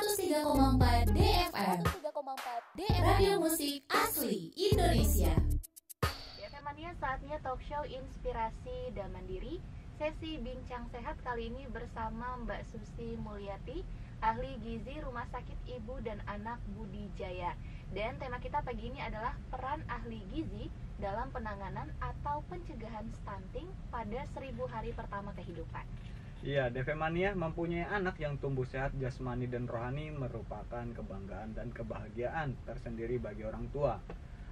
103,4 DFM. Radio Musik Asli Indonesia. DFM Mania, saatnya talk show Inspirasi dan Mandiri. Sesi Bincang Sehat kali ini bersama Mbak Susi Mulyati, ahli gizi Rumah Sakit Ibu dan Anak Budi Jaya. Dan tema kita pagi ini adalah peran ahli gizi dalam penanganan atau pencegahan stunting pada 1000 hari pertama kehidupan. Iya, DFM Mania, mempunyai anak yang tumbuh sehat jasmani dan rohani merupakan kebanggaan dan kebahagiaan tersendiri bagi orang tua.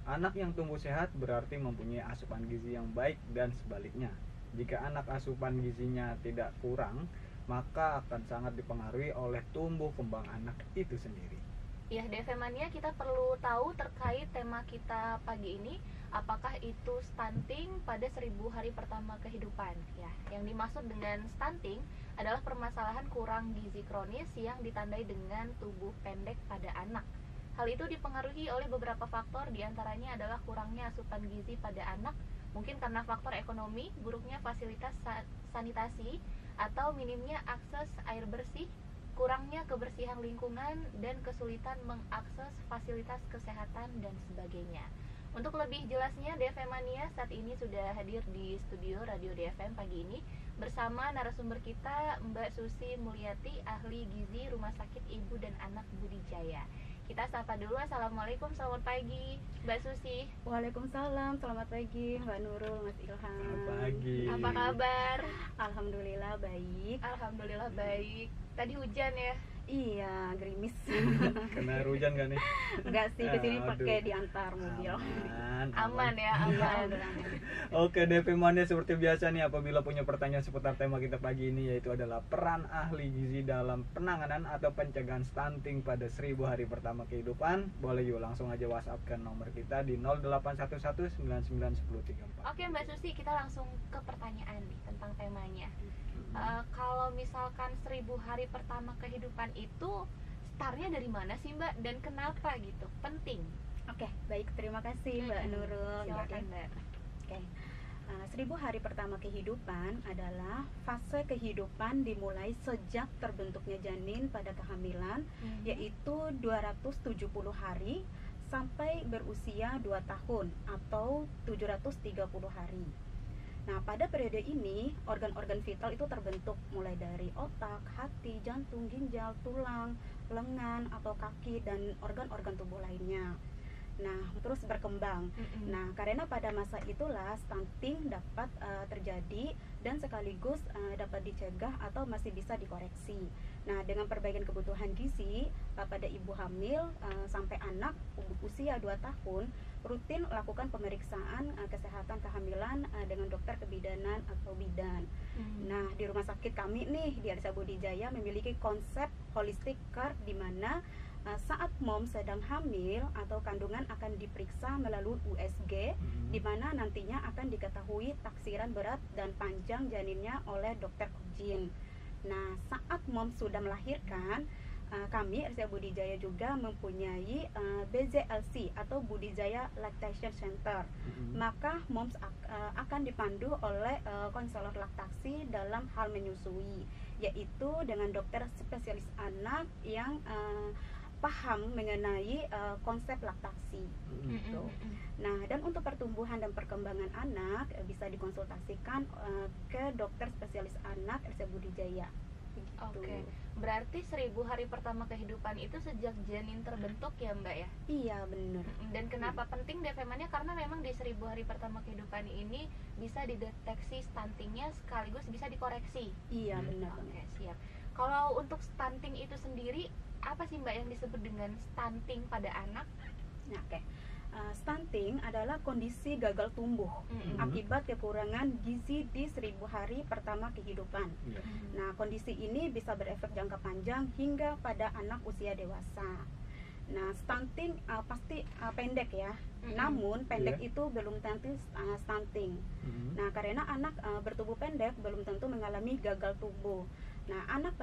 Anak yang tumbuh sehat berarti mempunyai asupan gizi yang baik dan sebaliknya. Jika anak asupan gizinya tidak kurang, maka akan sangat dipengaruhi oleh tumbuh kembang anak itu sendiri. Ya, DFM Mania, kita perlu tahu terkait tema kita pagi ini, apakah itu stunting pada 1000 hari pertama kehidupan. Ya, yang dimaksud dengan stunting adalah permasalahan kurang gizi kronis yang ditandai dengan tubuh pendek pada anak. Hal itu dipengaruhi oleh beberapa faktor, diantaranya adalah kurangnya asupan gizi pada anak, mungkin karena faktor ekonomi, buruknya fasilitas sanitasi, atau minimnya akses air bersih, kurangnya kebersihan lingkungan, dan kesulitan mengakses fasilitas kesehatan dan sebagainya. Untuk lebih jelasnya, DFM Mania saat ini sudah hadir di studio Radio DFM pagi ini bersama narasumber kita Mbak Susi Mulyati, ahli gizi Rumah Sakit Ibu dan Anak Budi Jaya. Kita sapa dulu. Assalamualaikum, selamat pagi Mbak Susi. Waalaikumsalam, selamat pagi Mbak Nurul, Mas Ilham. Selamat pagi. Apa kabar? Alhamdulillah baik. Alhamdulillah baik. Tadi hujan ya? Iya, gerimis. Kena hujan gak nih? Enggak sih, kesini Aduh. pakai diantar mobil. Aman ya, aman. Oke, DFM Mania, seperti biasa nih, apabila punya pertanyaan seputar tema kita pagi ini, yaitu adalah peran ahli gizi dalam penanganan atau pencegahan stunting pada 1000 hari pertama kehidupan, boleh yuk langsung aja WhatsApp ke nomor kita di 0811991034. Oke Mbak Susi, kita langsung ke pertanyaan nih tentang temanya. Kalau misalkan 1000 hari pertama kehidupan itu startnya dari mana sih Mbak, dan kenapa gitu penting? Oke, baik, terima kasih Mbak Nurul. Silakan Mbak. Oke. 1000 hari pertama kehidupan adalah fase kehidupan dimulai sejak terbentuknya janin pada kehamilan, yaitu 270 hari sampai berusia 2 tahun atau 730 hari. Nah, pada periode ini, organ-organ vital itu terbentuk mulai dari otak, hati, jantung, ginjal, tulang, lengan, atau kaki, dan organ-organ tubuh lainnya. Nah, terus berkembang. Nah, karena pada masa itulah stunting dapat terjadi dan sekaligus dapat dicegah atau masih bisa dikoreksi. Nah, dengan perbaikan kebutuhan gizi pada ibu hamil sampai anak usia 2 tahun, rutin lakukan pemeriksaan kesehatan kehamilan dengan dokter kebidanan atau bidan. Nah, di rumah sakit kami nih di RSA Budi Jaya memiliki konsep holistic care di mana saat mom sedang hamil atau kandungan akan diperiksa melalui USG, di mana nantinya akan diketahui taksiran berat dan panjang janinnya oleh dokter objin. Nah, saat mom sudah melahirkan, kami RSA Budi Jaya juga mempunyai BZLC atau Budi Jaya Lactation Center. Maka moms akan dipandu oleh konselor laktasi dalam hal menyusui, yaitu dengan dokter spesialis anak yang paham mengenai konsep laktasi gitu. Nah, dan untuk pertumbuhan dan perkembangan anak bisa dikonsultasikan ke dokter spesialis anak RSA Budi Jaya. Oke, berarti 1000 hari pertama kehidupan itu sejak janin terbentuk ya Mbak ya? Iya, benar. Dan kenapa penting DFM-nya? Karena memang di 1000 hari pertama kehidupan ini bisa dideteksi stuntingnya sekaligus bisa dikoreksi. Iya, benar. Oke, siap. Kalau untuk stunting itu sendiri, apa sih Mbak yang disebut dengan stunting pada anak? Nah, oke. Stunting adalah kondisi gagal tumbuh akibat kekurangan gizi di 1000 hari pertama kehidupan. Nah, kondisi ini bisa berefek jangka panjang hingga pada anak usia dewasa. Nah, stunting pasti pendek ya. Namun pendek itu belum tentu stunting. Nah, karena anak bertubuh pendek belum tentu mengalami gagal tumbuh. Nah, anak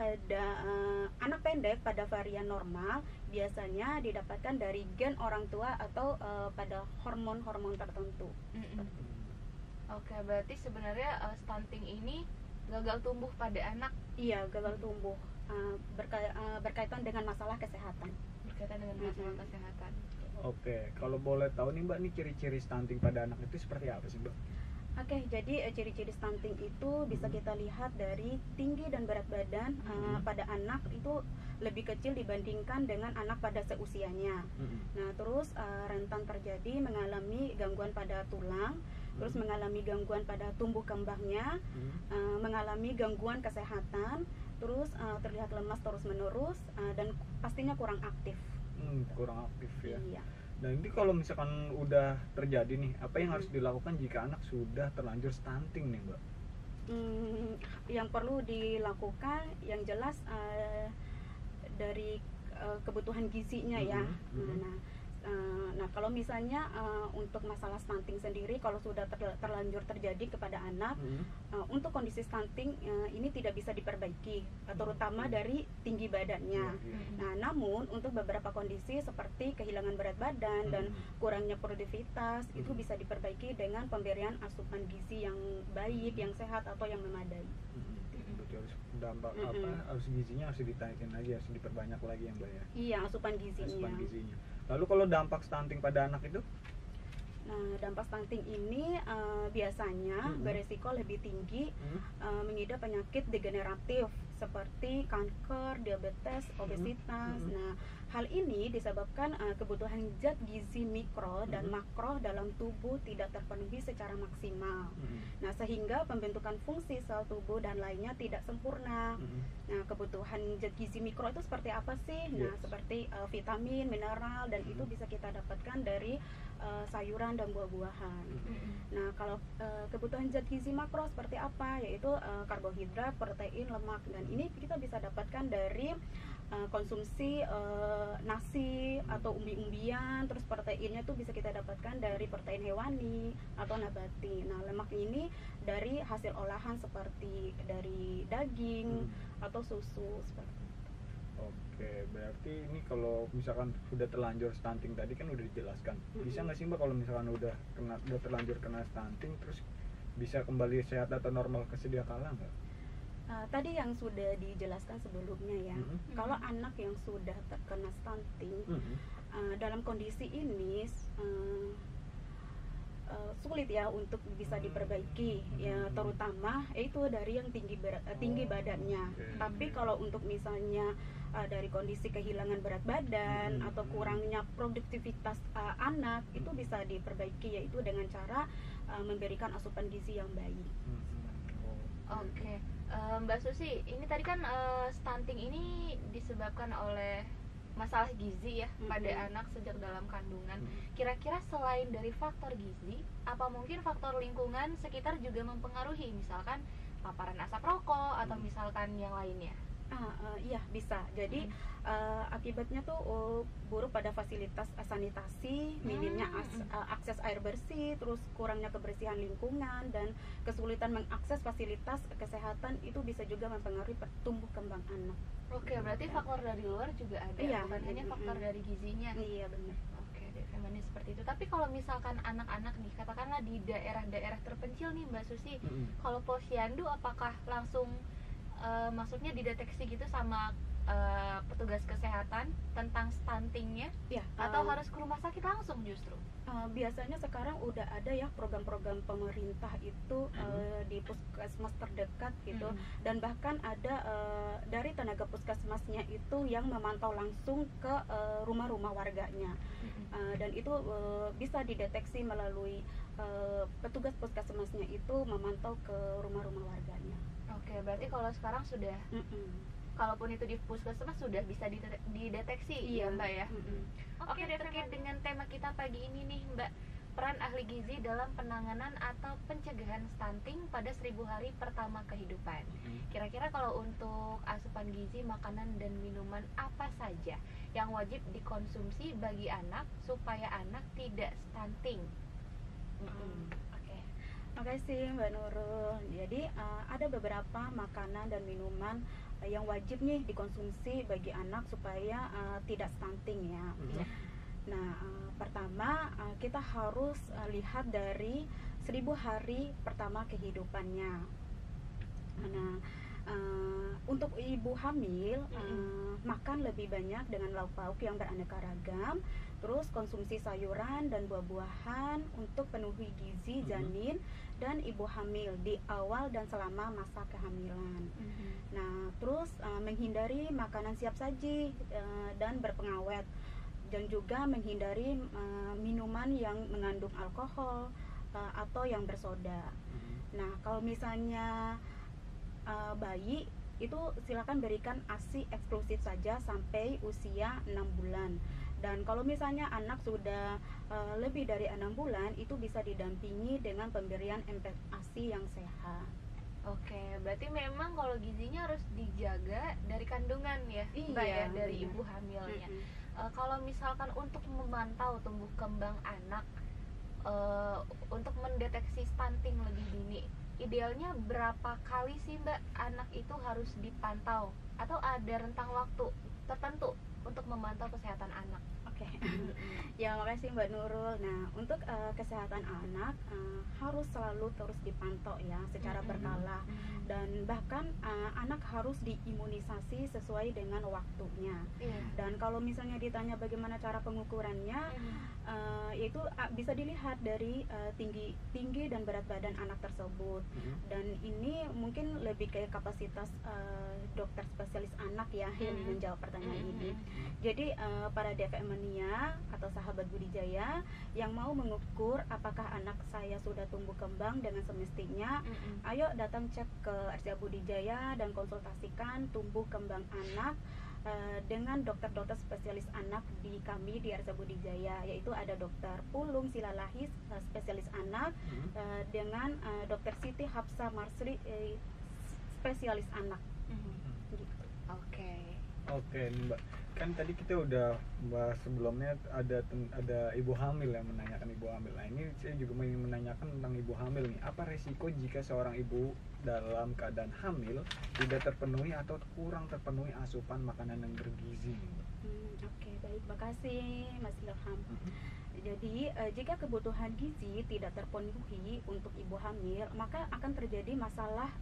pendek pada varian normal biasanya didapatkan dari gen orang tua atau pada hormon-hormon tertentu. Oke, berarti sebenarnya stunting ini gagal tumbuh pada anak. Iya, gagal tumbuh. berkaitan dengan masalah kesehatan. Berkaitan dengan masalah kesehatan. Oke, kalau boleh tahu nih Mbak, nih ciri-ciri stunting pada anak itu seperti apa sih Mbak? Oke, jadi ciri-ciri stunting itu bisa kita lihat dari tinggi dan berat badan pada anak itu lebih kecil dibandingkan dengan anak pada seusianya. Nah, terus rentan terjadi mengalami gangguan pada tulang, terus mengalami gangguan pada tumbuh kembangnya, mengalami gangguan kesehatan, terus terlihat lemas terus-menerus, dan pastinya kurang aktif. Kurang aktif ya. Iya. Nah ini kalau misalkan udah terjadi nih, apa yang harus dilakukan jika anak sudah terlanjur stunting nih Mbak? Yang perlu dilakukan yang jelas dari kebutuhan gizinya ya. Nah, kalau misalnya untuk masalah stunting sendiri, kalau sudah terlanjur terjadi kepada anak, untuk kondisi stunting ini tidak bisa diperbaiki, terutama dari tinggi badannya. Nah, namun untuk beberapa kondisi seperti kehilangan berat badan dan kurangnya produktivitas itu bisa diperbaiki dengan pemberian asupan gizi yang baik, yang sehat atau yang memadai. Berarti harus dampak harus gizinya harus ditaikin lagi, harus diperbanyak lagi ya Mbak ya? Iya, asupan gizinya. Lalu kalau dampak stunting pada anak itu? Nah, dampak stunting ini biasanya beresiko lebih tinggi mengidap penyakit degeneratif seperti kanker, diabetes, obesitas. Nah, hal ini disebabkan kebutuhan zat gizi mikro dan makro dalam tubuh tidak terpenuhi secara maksimal. Nah, sehingga pembentukan fungsi sel tubuh dan lainnya tidak sempurna. Nah, kebutuhan zat gizi mikro itu seperti apa sih? Nah, seperti vitamin, mineral, dan itu bisa kita dapatkan dari sayuran dan buah-buahan. Nah, kalau kebutuhan zat gizi makro seperti apa? Yaitu karbohidrat, protein, lemak, dan ini kita bisa dapatkan dari konsumsi nasi atau umbi-umbian. Terus proteinnya tuh bisa kita dapatkan dari protein hewani atau nabati. Nah, lemak ini dari hasil olahan seperti dari daging atau susu seperti itu. Oke, berarti ini kalau misalkan sudah terlanjur stunting tadi kan udah dijelaskan. Bisa nggak sih Mbak kalau misalkan udah terlanjur kena stunting terus bisa kembali sehat atau normal ke sedia kala nggak? Tadi yang sudah dijelaskan sebelumnya ya, kalau anak yang sudah terkena stunting dalam kondisi ini sulit ya untuk bisa diperbaiki ya, terutama itu dari yang tinggi badannya. Tapi kalau untuk misalnya dari kondisi kehilangan berat badan atau kurangnya produktivitas anak itu bisa diperbaiki, yaitu dengan cara memberikan asupan gizi yang baik. Oke. Mbak Susi, ini tadi kan stunting ini disebabkan oleh masalah gizi ya pada anak sejak dalam kandungan. Kira-kira selain dari faktor gizi, apa mungkin faktor lingkungan sekitar juga mempengaruhi, misalkan paparan asap rokok atau misalkan yang lainnya? Iya, bisa. Jadi akibatnya tuh buruk pada fasilitas sanitasi, minimnya akses air bersih, terus kurangnya kebersihan lingkungan, dan kesulitan mengakses fasilitas kesehatan itu bisa juga mempengaruhi tumbuh kembang anak. Oke, berarti faktor dari luar juga ada, bukan hanya faktor dari gizinya. Iya, benar. Oke, Devemani seperti itu. Tapi kalau misalkan anak-anak nih, katakanlah di daerah-daerah terpencil nih Mbak Susi, kalau posyandu apakah langsung maksudnya dideteksi gitu sama petugas kesehatan tentang stuntingnya, atau harus ke rumah sakit langsung justru? Biasanya sekarang udah ada ya program-program pemerintah itu di puskesmas terdekat gitu, dan bahkan ada dari tenaga puskesmasnya itu yang memantau langsung ke rumah-rumah warganya, dan itu bisa dideteksi melalui petugas puskesmasnya itu memantau ke rumah-rumah warganya. Oke, berarti kalau sekarang sudah kalaupun itu di puskesmas sudah bisa dideteksi ya Mbak ya. Oke, terkait dengan tema kita pagi ini nih Mbak, peran ahli gizi dalam penanganan atau pencegahan stunting pada 1000 hari pertama kehidupan. Kira-kira kalau untuk asupan gizi, makanan dan minuman apa saja yang wajib dikonsumsi bagi anak supaya anak tidak stunting? Makasih Mbak Nurul. Jadi ada beberapa makanan dan minuman yang wajib nih dikonsumsi bagi anak supaya tidak stunting ya. Nah, pertama kita harus lihat dari 1000 hari pertama kehidupannya. Nah, Untuk ibu hamil, makan lebih banyak dengan lauk pauk yang beraneka ragam, terus konsumsi sayuran dan buah-buahan untuk penuhi gizi janin dan ibu hamil di awal dan selama masa kehamilan. Nah, terus menghindari makanan siap saji dan berpengawet, dan juga menghindari minuman yang mengandung alkohol atau yang bersoda. Nah, kalau misalnya bayi itu silakan berikan ASI eksklusif saja sampai usia 6 bulan. Dan kalau misalnya anak sudah lebih dari 6 bulan, itu bisa didampingi dengan pemberian ASI yang sehat. Oke, berarti memang kalau gizinya harus dijaga dari kandungan ya, Mbak, ya, dari ibu hamilnya. Kalau misalkan untuk memantau tumbuh kembang anak, untuk mendeteksi stunting lebih dini, idealnya berapa kali sih Mbak anak itu harus dipantau, atau ada rentang waktu tertentu untuk memantau kesehatan anak? Oke. Ya, makasih Mbak Nurul. Nah, untuk kesehatan anak harus selalu terus dipantau ya secara berkala, dan bahkan anak harus diimunisasi sesuai dengan waktunya. Dan kalau misalnya ditanya bagaimana cara pengukurannya, yaitu bisa dilihat dari tinggi dan berat badan anak tersebut. Dan ini mungkin lebih ke kapasitas dokter spesialis anak ya yang menjawab pertanyaan ini. Jadi para DFM mania atau sahabat budidaya yang mau mengukur apakah anak saya sudah tumbuh kembang dengan semestinya, ayo datang cek ke RCA Budidaya dan konsultasikan tumbuh kembang anak dengan dokter-dokter spesialis anak di kami di RCA Budidaya, yaitu ada Dokter Pulung Silalahis spesialis anak, dengan Dokter Siti Hapsa Marsri spesialis anak. Gitu. Oke nih Mbak, kan tadi kita udah bahas sebelumnya ada ibu hamil yang menanyakan ibu hamil. Nah, ini saya juga ingin menanyakan tentang ibu hamil nih. Apa resiko jika seorang ibu dalam keadaan hamil tidak terpenuhi atau kurang terpenuhi asupan makanan yang bergizi? Oke, baik, makasih Mas Ilham. Jadi jika kebutuhan gizi tidak terpenuhi untuk ibu hamil, maka akan terjadi masalah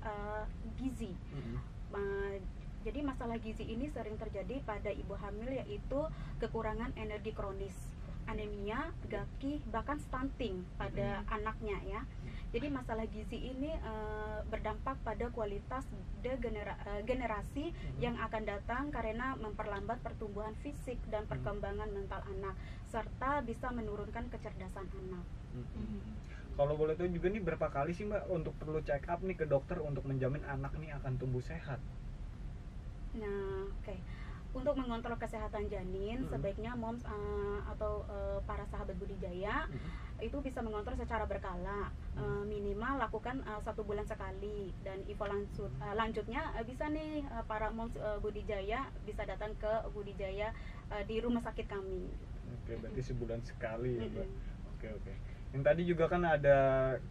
gizi. Jadi masalah gizi ini sering terjadi pada ibu hamil, yaitu kekurangan energi kronis, anemia, gaki, bahkan stunting pada anaknya ya. Jadi masalah gizi ini berdampak pada kualitas generasi yang akan datang karena memperlambat pertumbuhan fisik dan perkembangan mental anak, serta bisa menurunkan kecerdasan anak. Kalau boleh tahu juga nih, berapa kali sih Mbak untuk perlu check up nih ke dokter untuk menjamin anak nih akan tumbuh sehat? Nah, oke. Untuk mengontrol kesehatan janin, sebaiknya moms atau para sahabat budidaya itu bisa mengontrol secara berkala. Minimal lakukan 1 bulan sekali, dan info lanjutnya bisa nih para moms budidaya bisa datang ke budidaya di rumah sakit kami. Oke, berarti sebulan sekali ya Mbak. Oke. Yang tadi juga kan ada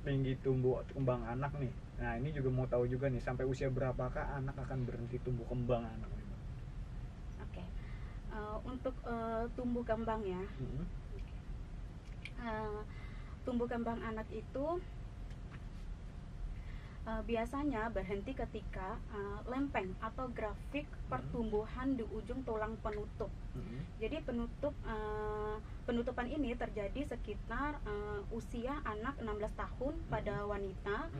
tinggi tumbuh kembang anak nih. Nah, ini juga mau tahu juga nih, sampai usia berapakah anak akan berhenti tumbuh kembang anak nih, Mbak? Oke. Untuk tumbuh kembang ya. Tumbuh kembang anak itu biasanya berhenti ketika lempeng atau grafik pertumbuhan di ujung tulang penutup. Jadi penutupan ini terjadi sekitar usia anak 16 tahun pada wanita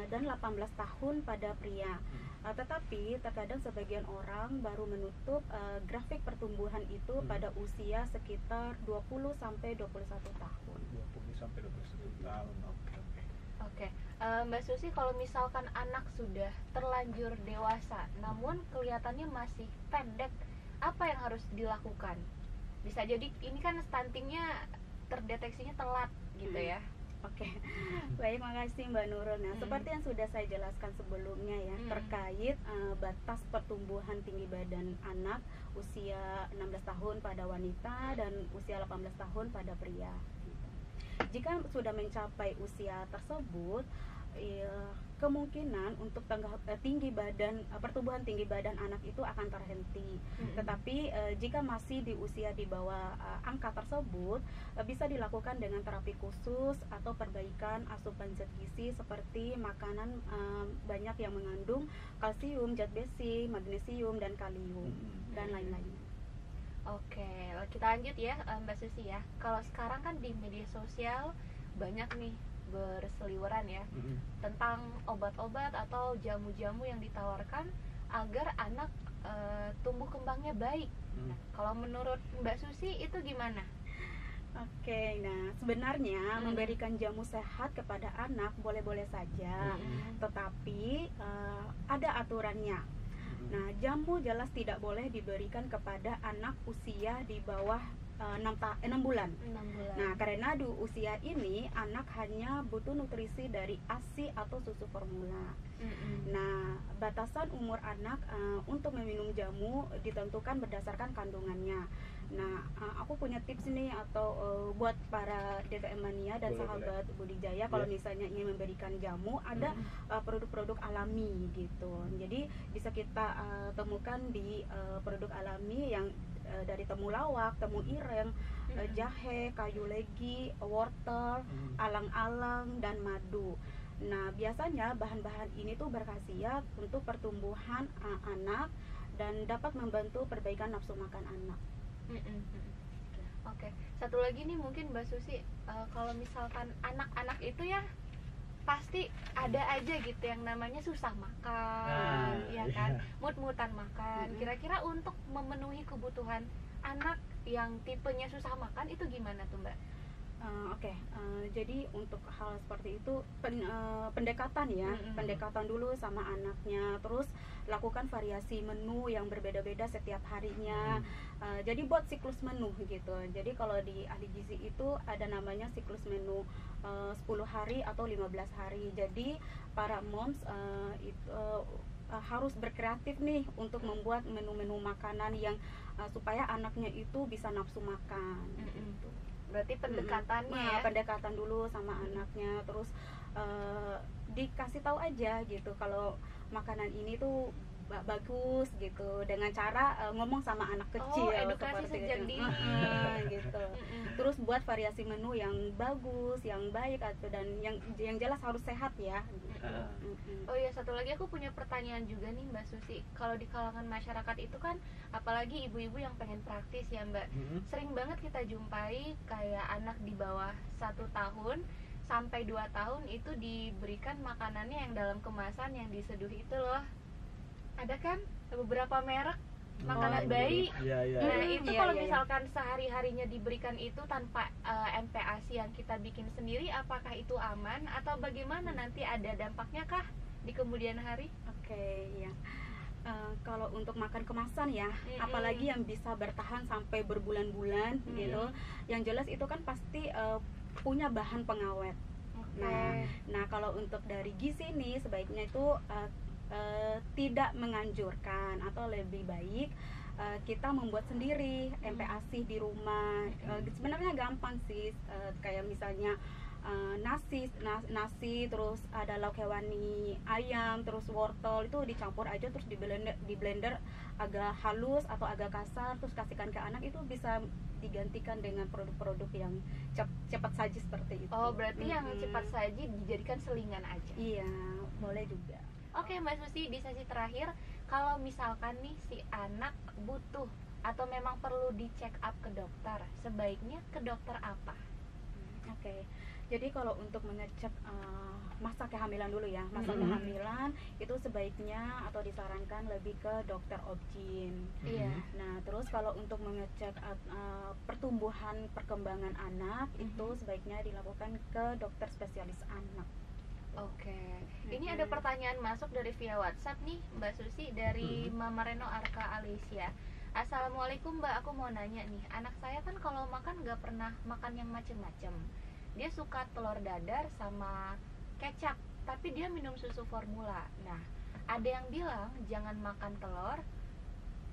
dan 18 tahun pada pria. Tetapi terkadang sebagian orang baru menutup grafik pertumbuhan itu pada usia sekitar 20 sampai 21 tahun. 20 sampai 21 tahun. Oke. Mbak Susi, kalau misalkan anak sudah terlanjur dewasa namun kelihatannya masih pendek, apa yang harus dilakukan? Bisa jadi ini kan stuntingnya terdeteksinya telat gitu ya. Oke. Baik, makasih Mbak Nurul. Nah, seperti yang sudah saya jelaskan sebelumnya ya, terkait batas pertumbuhan tinggi badan anak usia 16 tahun pada wanita dan usia 18 tahun pada pria. Jika sudah mencapai usia tersebut, kemungkinan untuk pertumbuhan tinggi badan anak itu akan terhenti. Tetapi jika masih di usia di bawah angka tersebut, bisa dilakukan dengan terapi khusus atau perbaikan asupan zat gizi seperti makanan banyak yang mengandung kalsium, zat besi, magnesium dan kalium dan lain-lainnya. Oke, kita lanjut ya Mbak Susi ya. Kalau sekarang kan di media sosial banyak nih berseliweran ya tentang obat-obat atau jamu-jamu yang ditawarkan agar anak tumbuh kembangnya baik. Nah, kalau menurut Mbak Susi itu gimana? Oke, nah sebenarnya memberikan jamu sehat kepada anak boleh-boleh saja, tetapi ada aturannya. Nah, jamu jelas tidak boleh diberikan kepada anak usia di bawah 6 bulan. 6 bulan. Nah, karena di usia ini anak hanya butuh nutrisi dari ASI atau susu formula. Nah, batasan umur anak untuk meminum jamu ditentukan berdasarkan kandungannya. Nah, aku punya tips nih atau buat para DVM mania dan sahabat Budijaya, kalau misalnya ingin memberikan jamu, ada produk-produk alami gitu. Jadi bisa kita temukan di produk alami yang dari temulawak, temu ireng, jahe, kayu legi, wortel, alang-alang dan madu. Nah, biasanya bahan-bahan ini tuh berkhasiat untuk pertumbuhan anak dan dapat membantu perbaikan nafsu makan anak. Oke, satu lagi nih mungkin Mbak Susi, kalau misalkan anak-anak itu ya pasti ada aja gitu yang namanya susah makan, ya kan, mut-mutan makan. Kira-kira untuk memenuhi kebutuhan anak yang tipenya susah makan itu gimana tuh Mbak? Jadi untuk hal seperti itu pendekatan ya, pendekatan dulu sama anaknya, terus lakukan variasi menu yang berbeda-beda setiap harinya. Jadi buat siklus menu gitu. Jadi kalau di ahli gizi itu ada namanya siklus menu 10 hari atau 15 hari. Jadi para moms harus berkreatif nih untuk membuat menu-menu makanan yang supaya anaknya itu bisa nafsu makan gitu. Berarti pendekatannya ya? Pendekatan dulu sama anaknya, terus dikasih tahu aja gitu kalau makanan ini tuh bagus gitu, dengan cara ngomong sama anak kecil, edukasi sejak dini gitu. Terus buat variasi menu yang bagus, yang baik atau dan yang jelas harus sehat ya gitu. Oh iya, satu lagi aku punya pertanyaan juga nih Mbak Susi. Kalau di kalangan masyarakat itu kan apalagi ibu-ibu yang pengen praktis ya Mbak, sering banget kita jumpai kayak anak di bawah 1 tahun sampai 2 tahun itu diberikan makanannya yang dalam kemasan yang diseduh itu loh. Ada kan beberapa merek makanan bayi. Nah, itu kalau misalkan sehari-harinya diberikan itu tanpa MPASI yang kita bikin sendiri, apakah itu aman atau bagaimana, nanti ada dampaknya kah di kemudian hari? Kalau untuk makan kemasan ya, apalagi yang bisa bertahan sampai berbulan-bulan gitu, yang jelas itu kan pasti punya bahan pengawet. Nah, kalau untuk dari gizi nih sebaiknya itu tidak menganjurkan, atau lebih baik kita membuat sendiri MPASI di rumah. Sebenarnya gampang sih, kayak misalnya nasi terus ada lauk hewani, ayam, terus wortel, itu dicampur aja terus di blender agak halus atau agak kasar, terus kasihkan ke anak, itu bisa digantikan dengan produk-produk yang cepat saji seperti itu. Oh, berarti yang cepat saji dijadikan selingan aja. Iya, boleh juga. Oke Mbak Susi, di sesi terakhir, kalau misalkan nih si anak butuh atau memang perlu di check up ke dokter, sebaiknya ke dokter apa? Jadi kalau untuk mengecek masa kehamilan dulu ya, masa kehamilan itu sebaiknya atau disarankan lebih ke dokter obgyn. Nah, terus kalau untuk mengecek pertumbuhan perkembangan anak itu sebaiknya dilakukan ke dokter spesialis anak. Ini ada pertanyaan masuk dari via WhatsApp nih Mbak Susi, dari Mama Reno Arka Alicia. Assalamualaikum Mbak, aku mau nanya nih, anak saya kan kalau makan gak pernah makan yang macem-macem. Dia suka telur dadar sama kecap, tapi dia minum susu formula. Nah, ada yang bilang jangan makan telur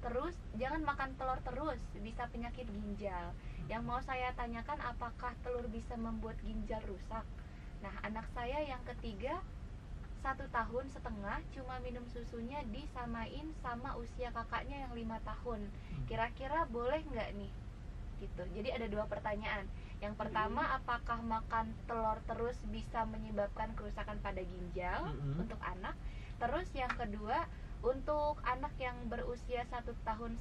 terus, bisa penyakit ginjal. Yang mau saya tanyakan, apakah telur bisa membuat ginjal rusak? Nah, anak saya yang ketiga 1,5 tahun cuma minum susunya disamain sama usia kakaknya yang 5 tahun. Kira-kira boleh nggak nih? Gitu. Jadi ada 2 pertanyaan. Yang pertama, apakah makan telur terus bisa menyebabkan kerusakan pada ginjal untuk anak? Terus yang kedua, untuk anak yang berusia 1,5 tahun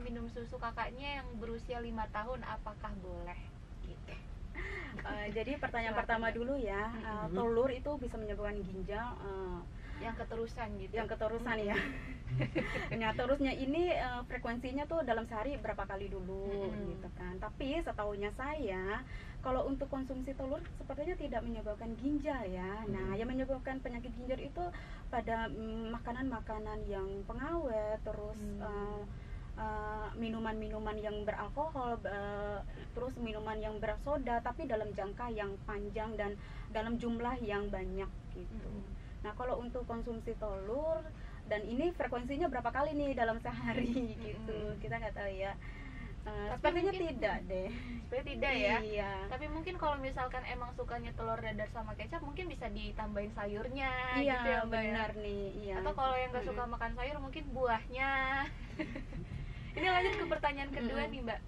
minum susu kakaknya yang berusia 5 tahun, apakah boleh? Gitu. Jadi pertanyaan pertama dulu ya, telur itu bisa menyebabkan ginjal yang keterusan gitu. Yang keterusan ya. Nah, terusnya ini frekuensinya tuh dalam sehari berapa kali dulu gitu kan. Tapi setahunya saya, kalau untuk konsumsi telur sepertinya tidak menyebabkan ginjal ya. Nah, yang menyebabkan penyakit ginjal itu pada makanan-makanan yang pengawet, terus minuman-minuman yang beralkohol, terus minuman yang bersoda, tapi dalam jangka yang panjang dan dalam jumlah yang banyak gitu. Nah, kalau untuk konsumsi telur, dan ini frekuensinya berapa kali nih dalam sehari gitu, kita nggak tahu ya. Sepertinya tidak deh. Sepertinya tidak ya. Iya. Tapi mungkin kalau misalkan emang sukanya telur dadar sama kecap, mungkin bisa ditambahin sayurnya. Iya, gitu ya, Mbak, benar ya? nih. Iya. Atau kalau yang nggak suka makan sayur, mungkin buahnya. Ini lanjut ke pertanyaan kedua nih, Mbak.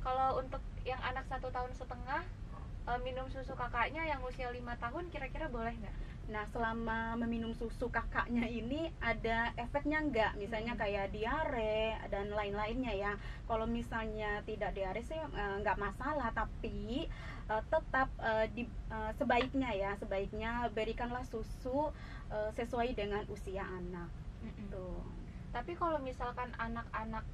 Kalau untuk yang anak 1,5 tahun minum susu kakaknya yang usia 5 tahun, kira-kira boleh nggak? Nah, selama meminum susu kakaknya ini ada efeknya nggak? Misalnya kayak diare dan lain-lainnya ya. Kalau misalnya tidak diare sih nggak masalah, tapi tetap sebaiknya berikanlah susu sesuai dengan usia anak. Tuh. Tapi kalau misalkan anak-anak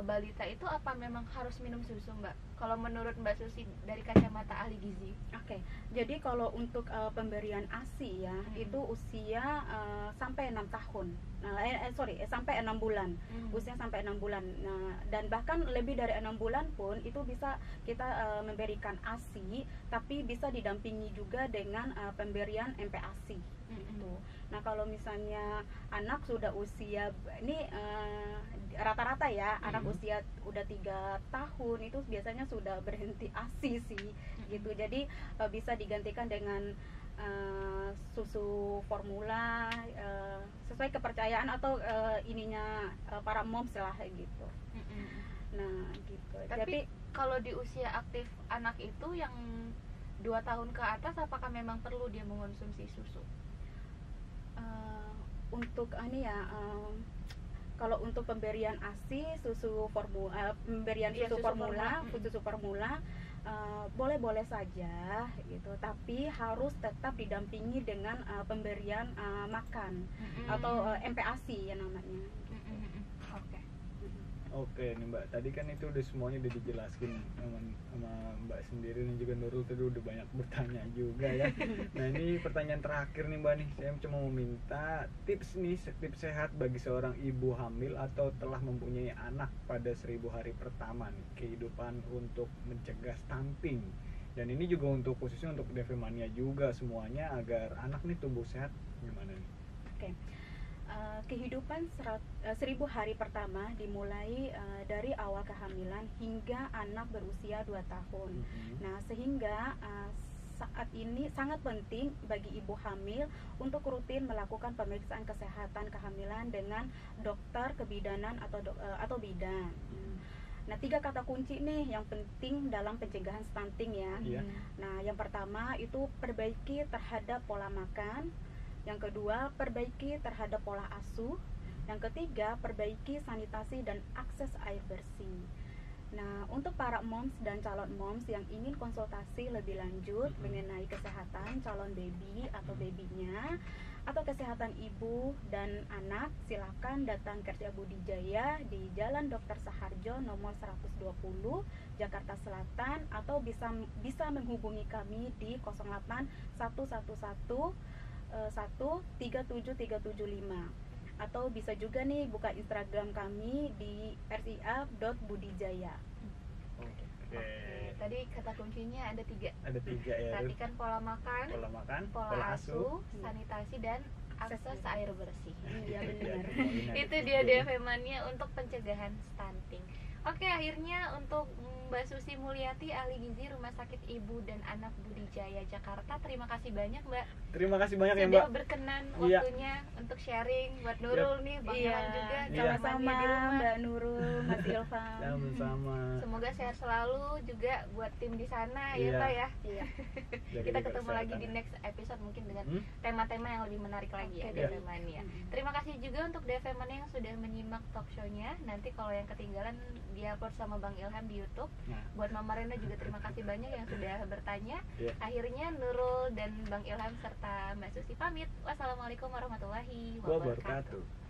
balita itu apa memang harus minum susu, Mbak? Kalau menurut Mbak Susi dari kacamata ahli gizi? Oke. Jadi kalau untuk pemberian ASI ya, itu usia sampai 6 tahun. Sampai 6 bulan. Usia sampai 6 bulan. Nah, dan bahkan lebih dari 6 bulan pun itu bisa kita memberikan ASI, tapi bisa didampingi juga dengan pemberian MPASI. Gitu. Nah, kalau misalnya anak sudah usia ini rata-rata ya, anak usia udah 3 tahun itu biasanya sudah berhenti ASI sih gitu. Jadi bisa digantikan dengan susu formula sesuai kepercayaan atau ininya para moms lah gitu. Nah, gitu. Tapi kalau di usia aktif anak itu yang 2 tahun ke atas, apakah memang perlu dia mengonsumsi susu? Untuk ini ya, kalau untuk pemberian ASI, susu formula, susu formula boleh-boleh saja gitu, tapi harus tetap didampingi dengan pemberian makan atau MPASI ya namanya. Oke nih Mbak, tadi kan itu udah semuanya udah dijelaskan sama Mbak sendiri, dan juga Nurul tadi udah banyak bertanya juga ya. Nah, ini pertanyaan terakhir nih Mbak nih, saya cuma mau minta tips sehat bagi seorang ibu hamil atau telah mempunyai anak pada 1000 hari pertama nih, kehidupan untuk mencegah stunting. Dan ini juga khususnya untuk DV-mania juga semuanya, agar anak nih tumbuh sehat, gimana nih? Oke. Kehidupan 1000 hari pertama dimulai dari awal kehamilan hingga anak berusia 2 tahun. Nah, sehingga saat ini sangat penting bagi ibu hamil untuk rutin melakukan pemeriksaan kesehatan kehamilan dengan dokter kebidanan atau bidan. Nah, 3 kata kunci nih yang penting dalam pencegahan stunting ya. Nah, yang pertama itu perbaiki terhadap pola makan. Yang kedua, perbaiki terhadap pola asuh. Yang ketiga, perbaiki sanitasi dan akses air bersih. Nah, untuk para moms dan calon moms yang ingin konsultasi lebih lanjut mengenai kesehatan calon baby atau babynya, atau kesehatan ibu dan anak, silakan datang Kerja Budi Jaya di Jalan Dr. Saharjo nomor 120 Jakarta Selatan, atau bisa menghubungi kami di 08 111 137375, atau bisa juga nih buka Instagram kami di ria.budijaya. Oke. Tadi kata kuncinya ada 3. Ada 3 ya. Tadi kan pola makan, pola asuh, sanitasi dan akses air bersih. Iya benar. Itu dia DV-mania untuk pencegahan stunting. Oke, akhirnya untuk Mbak Susi Mulyati, ahli gizi Rumah Sakit Ibu dan Anak Budi Jaya Jakarta. Terima kasih banyak Mbak. Terima kasih banyak ya Sudah Mbak. berkenan Iya. waktunya untuk sharing buat Nurul nih, Bang Iya, Ilham juga, Iya. sama-sama di rumah. Mbak Nurul, Mas Ilham. Sama-sama. Semoga sehat selalu juga buat tim di sana ya Iya. Pak ya. Iya. Jaga Kita juga ketemu lagi di kesehatannya. next episode mungkin dengan Hmm? tema-tema yang lebih menarik lagi ya Oke, di deh. Mania. Hmm. Terima kasih juga untuk DFM Mania yang sudah menyimak talk show-nya. Nanti kalau yang ketinggalan di-upload sama Bang Ilham di YouTube. Nah, Buat Mama Rena juga terima kasih banyak yang sudah bertanya. Iya. Akhirnya Nurul dan Bang Ilham serta Mbak Susi pamit. Wassalamualaikum warahmatullahi wabarakatuh.